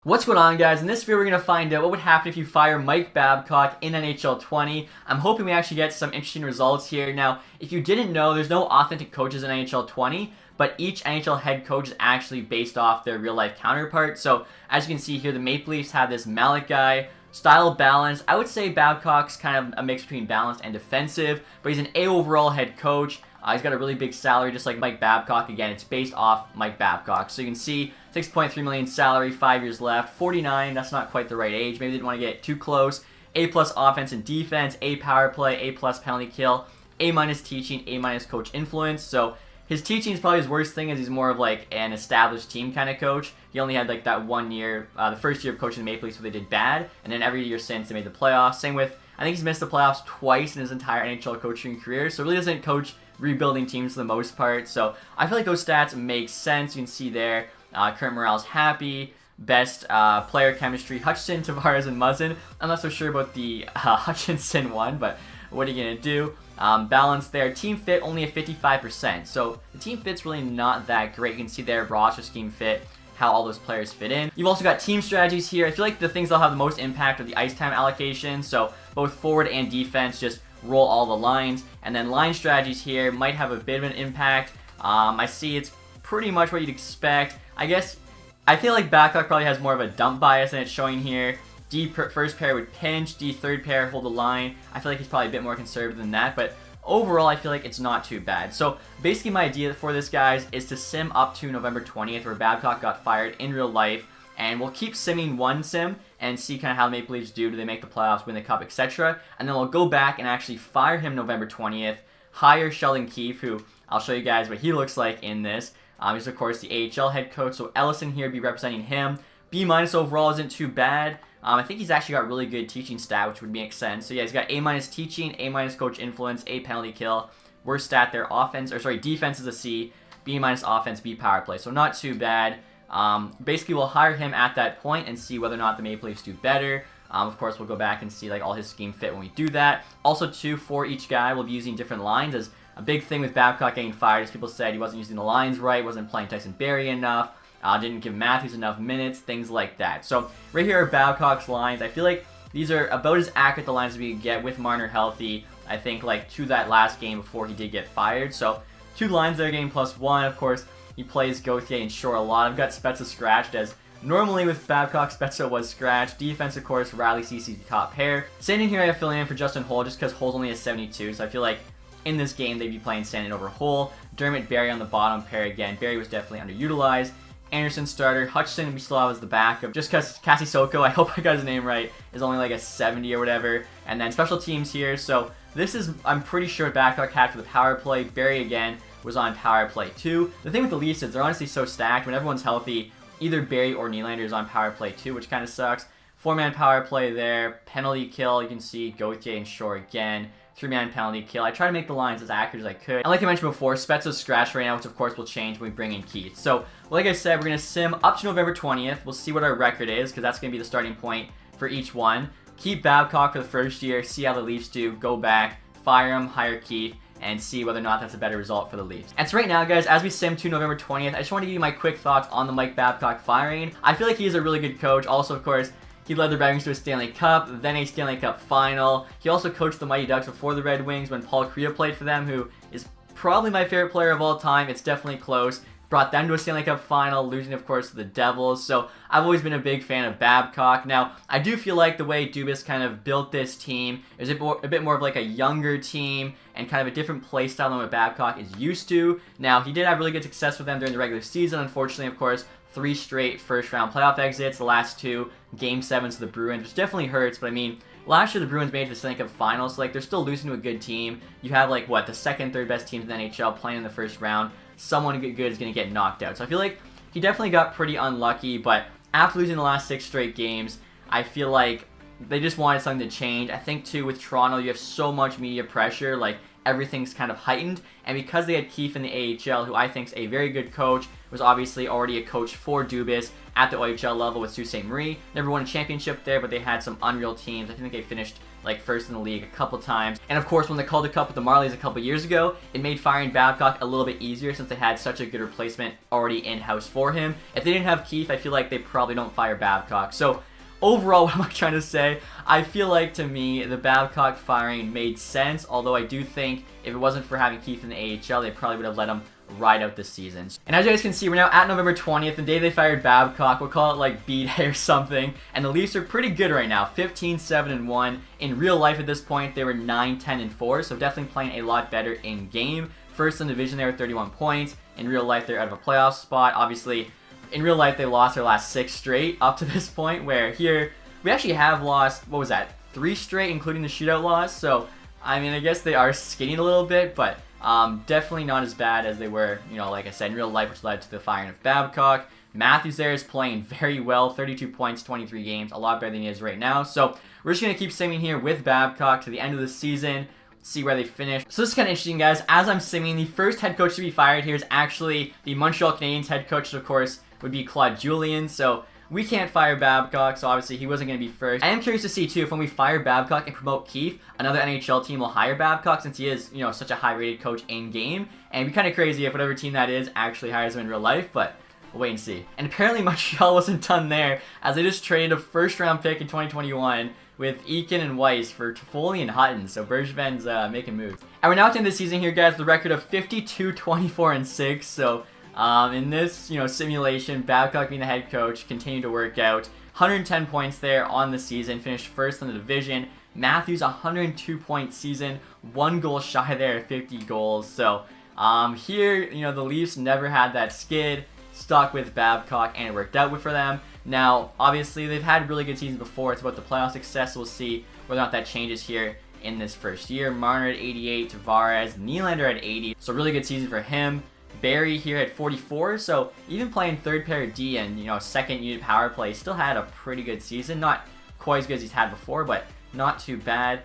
What's going on, guys? In this video, we're going to find out what would happen if you fire Mike Babcock in NHL 20. I'm hoping we actually get some interesting results here. Now, if you didn't know, there's no authentic coaches in NHL 20, but each NHL head coach is actually based off their real-life counterpart. So, as you can see here, the Maple Leafs have this Malik guy, style balance. I would say Babcock's kind of a mix between balanced and defensive, but he's an A overall head coach. He's got a really big salary, just like Mike Babcock. Again, it's based off Mike Babcock. So you can see $6.3 million salary, 5 years left, 49. That's not quite the right age. Maybe they didn't want to get too close. A+ offense and defense, A power play, A+ penalty kill, A- teaching, A- coach influence. So his teaching is probably his worst thing, as he's more of like an established team kind of coach. He only had like that 1 year, the first year of coaching the Maple Leafs where they did bad, and then every year since they made the playoffs. Same with, I think he's missed the playoffs twice in his entire NHL coaching career, so really doesn't coach rebuilding teams for the most part. So I feel like those stats make sense. You can see there, current morale's happy, best player chemistry, Hutchinson, Tavares, and Muzzin. I'm not so sure about the Hutchinson one, but what are you going to do? Balance there. Team fit only at 55%. So the team fit's really not that great. You can see there, roster scheme fit, how all those players fit in. You've also got team strategies here. I feel like the things that'll have the most impact are the ice time allocation. So both forward and defense, just roll all the lines. And then line strategies here might have a bit of an impact. I see it's pretty much what you'd expect. I feel like Babcock probably has more of a dump bias than it's showing here. D first pair would pinch, D third pair hold the line. I feel like he's probably a bit more conservative than that, but overall I feel like it's not too bad. So basically my idea for this, guys, is to sim up to November 20th where Babcock got fired in real life, and we'll keep simming one sim and see kind of how the Maple Leafs do they make the playoffs, win the cup, etc. And then we'll go back and actually fire him November 20th, hire Sheldon Keefe, who I'll show you guys what he looks like in this. He's of course the AHL head coach, so Ellison here be representing him. B- overall isn't too bad. I think he's actually got really good teaching stat, which would make sense. So yeah, he's got A- teaching, A- coach influence, A penalty kill. Worst stat there, defense is a C, B- offense, B power play. So not too bad. Basically, we'll hire him at that point and see whether or not the Maple Leafs do better. Of course, we'll go back and see like all his scheme fit when we do that. Also, too, for each guy, we'll be using different lines. As a big thing with Babcock getting fired is people said he wasn't using the lines right, wasn't playing Tyson Barrie enough. Didn't give Matthews enough minutes, things like that. So right here are Babcock's lines. I feel like these are about as accurate the lines as we could get with Marner healthy. I think like to that last game before he did get fired. So 2 lines there, game +1. Of course, he plays Gauthier and Shore a lot. I've got Spezza scratched, as normally with Babcock, Spezza was scratched. Defense, of course, Riley CC top pair. Sandin here I have filling in for Justin Holl just because Holl's only a 72. So I feel like in this game they'd be playing Sandin over Holl. Dermott, Barrie on the bottom pair again. Barrie was definitely underutilized. Anderson starter. Hutchinson we still have as the backup, just because Cassie Soko, I hope I got his name right, is only like a 70 or whatever. And then special teams here. So this is, I'm pretty sure, Babcock had for the power play. Barrie again was on power play too. The thing with the Leafs is they're honestly so stacked. When everyone's healthy, either Barrie or Nylander is on power play too, which kind of sucks. 4-man power play there. Penalty kill, you can see Gauthier and Shore again. 3-man penalty kill. I try to make the lines as accurate as I could. And like I mentioned before, Spezza's scratched right now, which of course will change when we bring in Keith. So, like I said, we're going to sim up to November 20th. We'll see what our record is, because that's going to be the starting point for each one. Keep Babcock for the first year, see how the Leafs do, go back, fire him, hire Keith, and see whether or not that's a better result for the Leafs. And so right now, guys, as we sim to November 20th, I just want to give you my quick thoughts on the Mike Babcock firing. I feel like he is a really good coach. Also, of course, he led the Red Wings to a Stanley Cup, then a Stanley Cup final. He also coached the Mighty Ducks before the Red Wings when Paul Kariya played for them, who is probably my favorite player of all time. It's definitely close. Brought them to a Stanley Cup final, losing, of course, to the Devils. So I've always been a big fan of Babcock. Now, I do feel like the way Dubas kind of built this team is a bit more of like a younger team and kind of a different play style than what Babcock is used to. Now, he did have really good success with them during the regular season. Unfortunately, of course, 3 straight first-round playoff exits. The last 2 Game 7s to the Bruins, which definitely hurts. But I mean, last year the Bruins made it to the Stanley Cup Finals. So, like, they're still losing to a good team. You have like what, the second, third best teams in the NHL playing in the first round. Someone good is going to get knocked out. So I feel like he definitely got pretty unlucky. But after losing the last 6 straight games, I feel like they just wanted something to change. I think too with Toronto, you have so much media pressure. Like, everything's kind of heightened, and because they had Keefe in the AHL, who I think is a very good coach, was obviously already a coach for Dubas at the OHL level with Sault Ste. Marie. Never won a championship there, but they had some unreal teams. I think they finished like first in the league a couple times. And of course, when they called the cup with the Marlies a couple years ago, it made firing Babcock a little bit easier since they had such a good replacement already in-house for him. If they didn't have Keith, I feel like they probably don't fire Babcock. So overall, what am I trying to say? I feel like, to me, the Babcock firing made sense, although I do think if it wasn't for having Keith in the AHL, they probably would have let him ride out this season. And as you guys can see, we're now at November 20th, the day they fired Babcock. We'll call it like B-Day or something. And the Leafs are pretty good right now, 15-7-1. In real life at this point, they were 9-10-4, so definitely playing a lot better in game. First in the division there with 31 points. In real life, they're out of a playoff spot. Obviously, in real life, they lost their last 6 straight up to this point, where here, we actually have lost, what was that, 3 straight, including the shootout loss. So, I mean, I guess they are skinning a little bit, but definitely not as bad as they were, you know, like I said, in real life, which led to the firing of Babcock. Matthews there is playing very well, 32 points, 23 games, a lot better than he is right now. So we're just going to keep simming here with Babcock to the end of the season, see where they finish. So this is kind of interesting, guys. As I'm simming, the first head coach to be fired here is actually the Montreal Canadiens head coach, of course, would be Claude Julien. So we can't fire Babcock, so obviously he wasn't going to be first. I am curious to see, too, if when we fire Babcock and promote Keith, another NHL team will hire Babcock since he is, you know, such a high-rated coach in-game. And it'd be kind of crazy if whatever team that is actually hires him in real life, but we'll wait and see. And apparently Montreal wasn't done there, as they just traded a first-round pick in 2021 with Eakin and Weiss for Toffoli and Hutton, so Bergevin's making moves. And we're now at the end of the season here, guys, with a record of 52-24-6, so in this, you know, simulation, Babcock being the head coach continued to work out. 110 points there on the season, finished first in the division. Matthews, 102-point season, 1 goal shy there, 50 goals. So here, you know, the Leafs never had that skid, stuck with Babcock, and it worked out for them. Now, obviously, they've had really good seasons before. It's about the playoff success. We'll see whether or not that changes here in this first year. Marner at 88, Tavares, Nylander at 80. So really good season for him. Barry here at 44, so even playing third pair D and, you know, second unit power play, still had a pretty good season. Not quite as good as he's had before, but not too bad.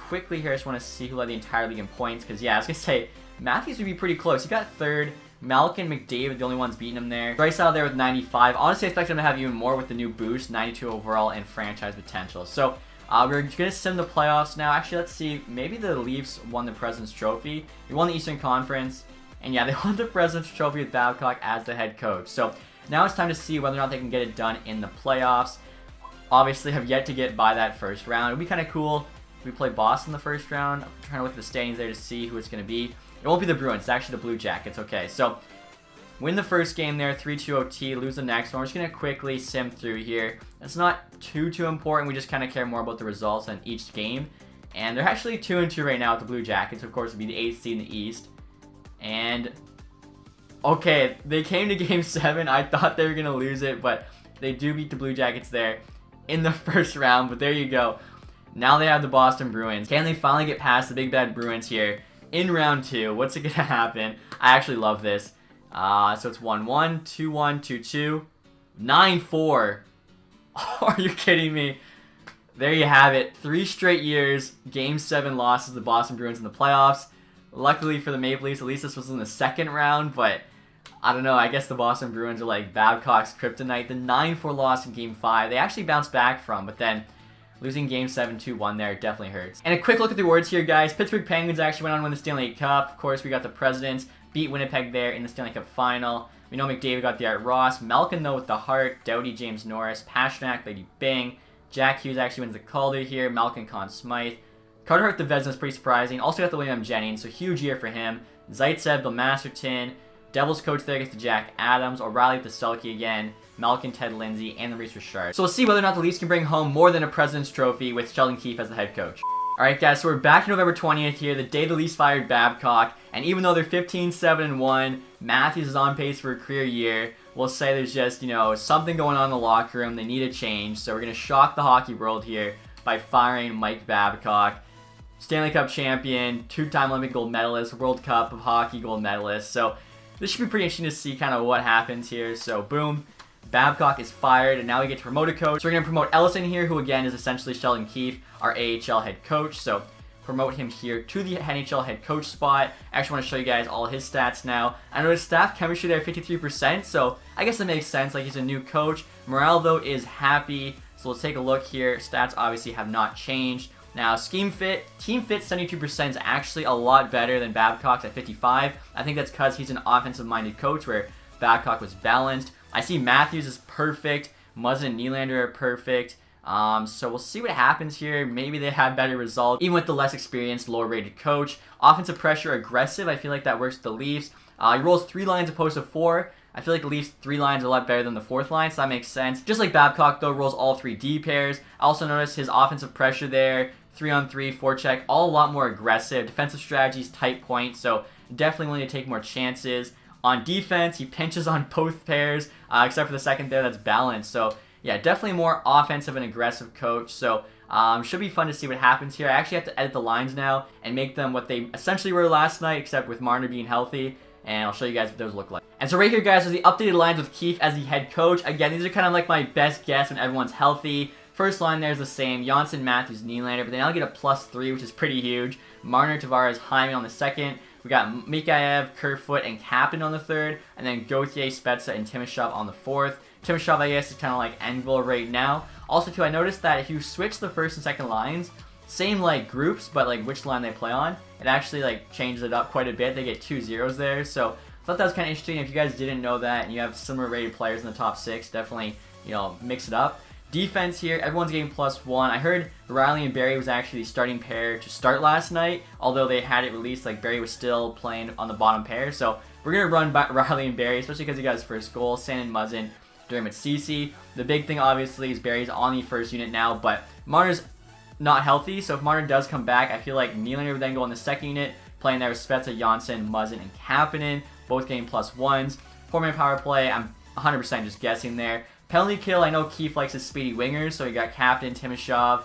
Quickly here, I just want to see who led the entire league in points, because, yeah, I was going to say, Matthews would be pretty close. He got third. Malkin, McDavid, the only ones beating him there. Draisaitl there with 95. Honestly, I expect him to have even more with the new boost, 92 overall and franchise potential. So, we're going to sim the playoffs now. Actually, let's see. Maybe the Leafs won the President's Trophy. They won the Eastern Conference. And yeah, they won the President's Trophy with Babcock as the head coach. So now it's time to see whether or not they can get it done in the playoffs. Obviously, have yet to get by that first round. It would be kind of cool if we play Boston the first round. I'm trying to look at the standings there to see who it's going to be. It won't be the Bruins. It's actually the Blue Jackets. Okay, so win the first game there, 3-2 OT. Lose the next one. We're just going to quickly sim through here. It's not too important. We just kind of care more about the results in each game. And they're actually 2-2 right now with the Blue Jackets. Of course, it would be the 8th seed in the East. And, okay, they came to Game 7. I thought they were going to lose it, but they do beat the Blue Jackets there in the first round. But there you go. Now they have the Boston Bruins. Can they finally get past the big bad Bruins here in round 2? What's it going to happen? I actually love this. So it's 1-1, 2-1, 2-2, 9-4. Are you kidding me? There you have it. 3 straight years, Game 7 losses to the Boston Bruins in the playoffs. Luckily for the Maple Leafs, at least this was in the second round, but I don't know. I guess the Boston Bruins are like Babcock's kryptonite. The 9-4 loss in Game 5, they actually bounced back from, but then losing Game 7 2-1 there definitely hurts. And a quick look at the awards here, guys. Pittsburgh Penguins actually went on to win the Stanley Cup. Of course, we got the Presidents beat Winnipeg there in the Stanley Cup final. We know McDavid got the Art Ross. Malkin, though, with the Hart. Doughty, James Norris. Pastrnak, Lady Bing. Jack Hughes actually wins the Calder here. Malkin, Conn Smythe. Carter Hart, the Vezina, is pretty surprising. Also got the William Jennings, so huge year for him. Zaitsev, the Masterton. Devils coach there gets to Jack Adams. O'Reilly with the Selke again. Malkin, Ted Lindsay, and the Reese Richard. So we'll see whether or not the Leafs can bring home more than a President's Trophy with Sheldon Keefe as the head coach. Alright guys, so we're back November 20th here, the day the Leafs fired Babcock, and even though they're 15-7-1, Matthews is on pace for a career year, we'll say there's just, you know, something going on in the locker room, they need a change, so we're going to shock the hockey world here by firing Mike Babcock. Stanley Cup champion, 2-time Olympic gold medalist, World Cup of Hockey gold medalist, so this should be pretty interesting to see kind of what happens here, so boom. Babcock is fired, and now we get to promote a coach. So we're going to promote Ellison here, who again is essentially Sheldon Keefe, our AHL head coach. So promote him here to the NHL head coach spot. I actually want to show you guys all his stats now. I know his staff chemistry there 53%, so I guess that makes sense. Like, he's a new coach. Morale, though, is happy. So let's take a look here. Stats obviously have not changed. Now, team fit 72% is actually a lot better than Babcock's at 55. I think that's because he's an offensive-minded coach where Babcock was balanced. I see Matthews is perfect. Muzzin and Nylander are perfect. So we'll see what happens here. Maybe they have better results, even with the less experienced, lower-rated coach. Offensive pressure, aggressive. I feel like that works with the Leafs. He rolls 3 lines opposed to 4. I feel like the Leafs' 3 lines are a lot better than the 4th line, so that makes sense. Just like Babcock, though, rolls all 3 D pairs. I also noticed his offensive pressure there, 3-on-3, forecheck, all a lot more aggressive. Defensive strategies, tight point, so definitely willing to take more chances. On defense, he pinches on both pairs, except for the second there, that's balanced. So, yeah, definitely more offensive and aggressive coach. So, should be fun to see what happens here. I actually have to edit the lines now and make them what they essentially were last night, except with Marner being healthy. And I'll show you guys what those look like. And so right here, guys, are the updated lines with Keefe as the head coach. Again, these are kind of like my best guess when everyone's healthy. First line there is the same. Janssen, Matthews, Nylander. But then I'll get a +3, which is pretty huge. Marner, Tavares, Hyman on the second. We got Mikheyev, Kerfoot, and Kapanen on the third. And then Gauthier, Spezza, and Timashov on the fourth. Timashov, I guess, is kind of like Envil right now. Also, too, I noticed that if you switch the first and second lines, same like groups, but like which line they play on, it actually like changes it up quite a bit. They get 2 zeros there, so I thought that was kind of interesting. If you guys didn't know that and you have similar rated players in the top 6, definitely, you know, mix it up. Defense here, everyone's getting +1. I heard Riley and Barry was actually the starting pair to start last night, although they had it released, like Barry was still playing on the bottom pair. So we're going to run Riley and Barry, especially because he got his first goal. Sand and Muzzin during with CC. The big thing, obviously, is Barry's on the first unit now, but Marner's not healthy, so if Marner does come back, I feel like Nylander would then go on the second unit, playing there with Spezza, Janssen, Muzzin, and Kapanen, both getting +1s. 4-man power play, I'm 100% just guessing there. Penalty kill, I know Keefe likes his speedy wingers, so we got Kapanen, Timashov,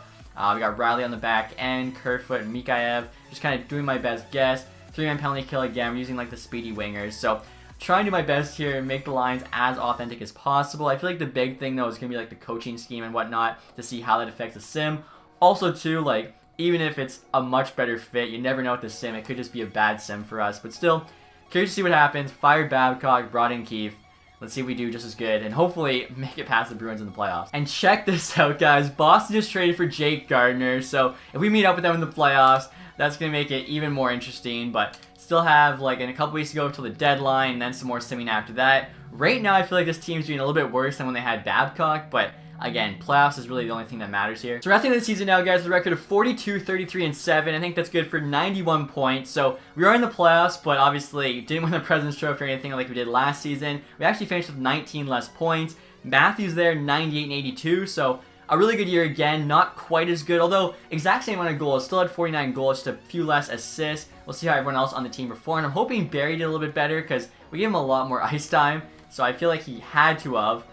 we got Riley on the back end, Kerfoot, and Mikheyev, just kind of doing my best guess. 3-man penalty kill again, I'm using like the speedy wingers, so trying to do my best here and make the lines as authentic as possible. I feel like the big thing though is going to be like the coaching scheme and whatnot to see how that affects the sim. Also too, like, even if it's a much better fit, you never know with the sim. It could just be a bad sim for us. But still, curious to see what happens. Fired Babcock, brought in Keefe. Let's see if we do just as good and hopefully make it past the Bruins in the playoffs. And check this out, guys. Boston just traded for Jake Gardiner. So if we meet up with them in the playoffs, that's going to make it even more interesting. But still have, like, in a couple weeks to go until the deadline and then some more simming after that. Right now, I feel like this team's doing a little bit worse than when they had Babcock, but again, playoffs is really the only thing that matters here. So wrapping up the season now, guys, with a record of 42, 33, and 7. I think that's good for 91 points. So we are in the playoffs, but obviously didn't win the President's Trophy or anything like we did last season. We actually finished with 19 less points. Matthews there, 98 and 82. So a really good year again. Not quite as good, although exact same amount of goals. Still had 49 goals, just a few less assists. We'll see how everyone else on the team performed. I'm hoping Barry did a little bit better because we gave him a lot more ice time. So I feel like he had to have.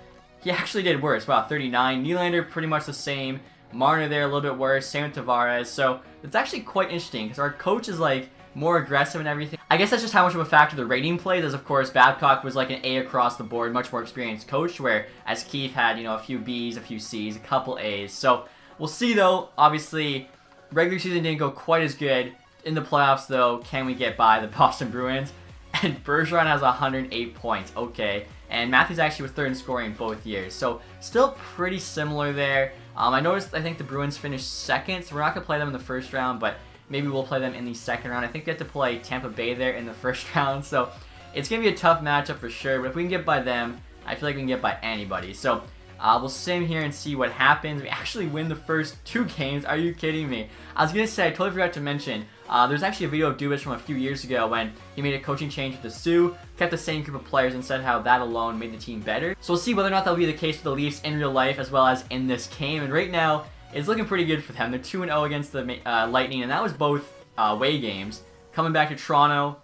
He actually did worse. Wow, 39. Nylander, pretty much the same. Marner there, a little bit worse. Same with Tavares. So it's actually quite interesting because our coach is like more aggressive and everything. I guess that's just how much of a factor the rating plays, as of course Babcock was like an A across the board, much more experienced coach, where as Keefe had, you know, a few Bs, a few Cs, a couple As. So we'll see though. Obviously, regular season didn't go quite as good. In the playoffs though, can we get by the Boston Bruins? And Bergeron has 108 points. Okay. And Matthews actually was third in scoring both years. So still pretty similar there. I noticed, I think the Bruins finished second, so we're not going to play them in the first round, but maybe we'll play them in the second round. I think we have to play Tampa Bay there in the first round, so it's going to be a tough matchup for sure. But if we can get by them, I feel like we can get by anybody. So we'll sim here and see what happens. We actually win the first 2 games. Are you kidding me? I was going to say, I totally forgot to mention, there's actually a video of Dubas from a few years ago when he made a coaching change with the Sioux, kept the same group of players, and said how that alone made the team better. So we'll see whether or not that'll be the case with the Leafs in real life as well as in this game. And right now, it's looking pretty good for them. They're 2-0 against the Lightning, and that was both away games. Coming back to Toronto,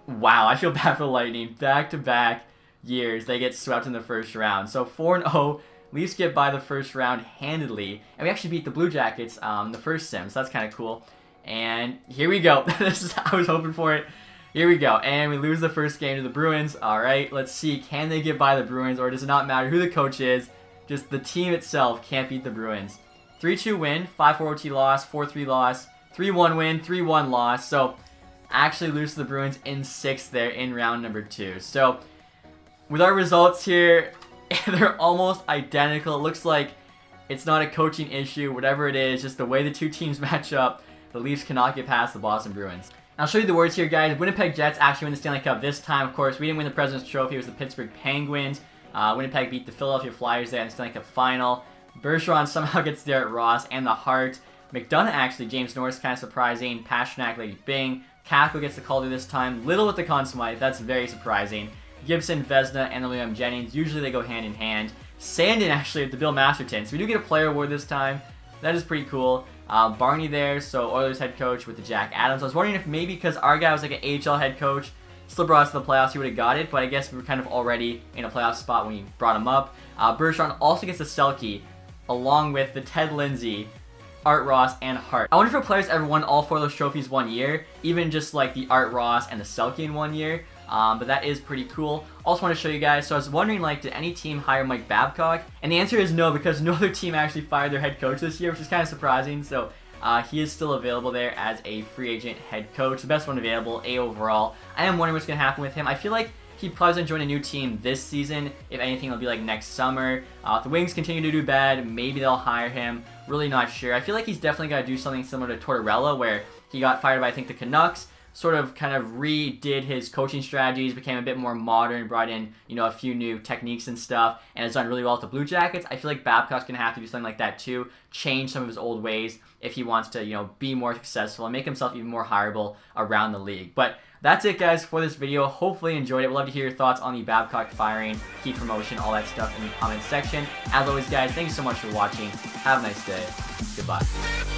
wow, I feel bad for the Lightning. Back-to-back years, they get swept in the first round. So 4-0. Leafs get by the first round handedly, and we actually beat the Blue Jackets the first sim, so that's kind of cool. And here we go. I was hoping for it. Here we go. And we lose the first game to the Bruins. All right, let's see. Can they get by the Bruins, or does it not matter who the coach is? Just the team itself can't beat the Bruins. 3-2 win, 5-4 OT loss, 4-3 loss, 3-1 win, 3-1 loss. So actually lose to the Bruins in 6th there in round number 2. So with our results here, they're almost identical. It looks like It's not a coaching issue, whatever it is, just the way the two teams match up. The Leafs cannot get past the Boston Bruins. I'll show you the words here, guys. Winnipeg Jets actually win the Stanley Cup this time. Of course, we didn't win the President's Trophy. It was the Pittsburgh Penguins. Winnipeg beat the Philadelphia Flyers there in the Stanley Cup final. Bergeron somehow gets Derek Ross and the Hart. McDonough actually, James Norris, kind of surprising. Pasternak, Lady Bing. Kakko gets the Calder this time. Little with the Conn Smythe, that's very surprising. Gibson, Vezina, and William Jennings. Usually they go hand in hand. Sandin actually with the Bill Masterton. So we do get a player award this time. That is pretty cool. Barney there, so Oilers head coach with the Jack Adams. I was wondering if maybe because our guy was like an AHL head coach, still brought us to the playoffs, he would have got it, but I guess we were kind of already in a playoff spot when we brought him up. Bergeron also gets the Selke, along with the Ted Lindsay, Art Ross, and Hart. I wonder if a player's ever won all 4 of those trophies one year, even just like the Art Ross and the Selke in one year. But that is pretty cool. Also want to show you guys, so I was wondering, like, did any team hire Mike Babcock? And the answer is no, because no other team actually fired their head coach this year, which is kind of surprising. So he is still available there as a free agent head coach, the best one available, A overall. I am wondering what's going to happen with him. I feel like he probably doesn't join a new team this season. If anything, it'll be like next summer. If the Wings continue to do bad, maybe they'll hire him. Really not sure. I feel like he's definitely got to do something similar to Tortorella, where he got fired by, I think, the Canucks. Sort of kind of redid his coaching strategies, became a bit more modern, brought in, you know, a few new techniques and stuff, and has done really well with the Blue Jackets. I feel like Babcock's going to have to do something like that too, change some of his old ways if he wants to, you know, be more successful and make himself even more hireable around the league. But that's it, guys, for this video. Hopefully you enjoyed it. We'd love to hear your thoughts on the Babcock firing, key promotion, all that stuff in the comments section. As always, guys, thank you so much for watching. Have a nice day. Goodbye.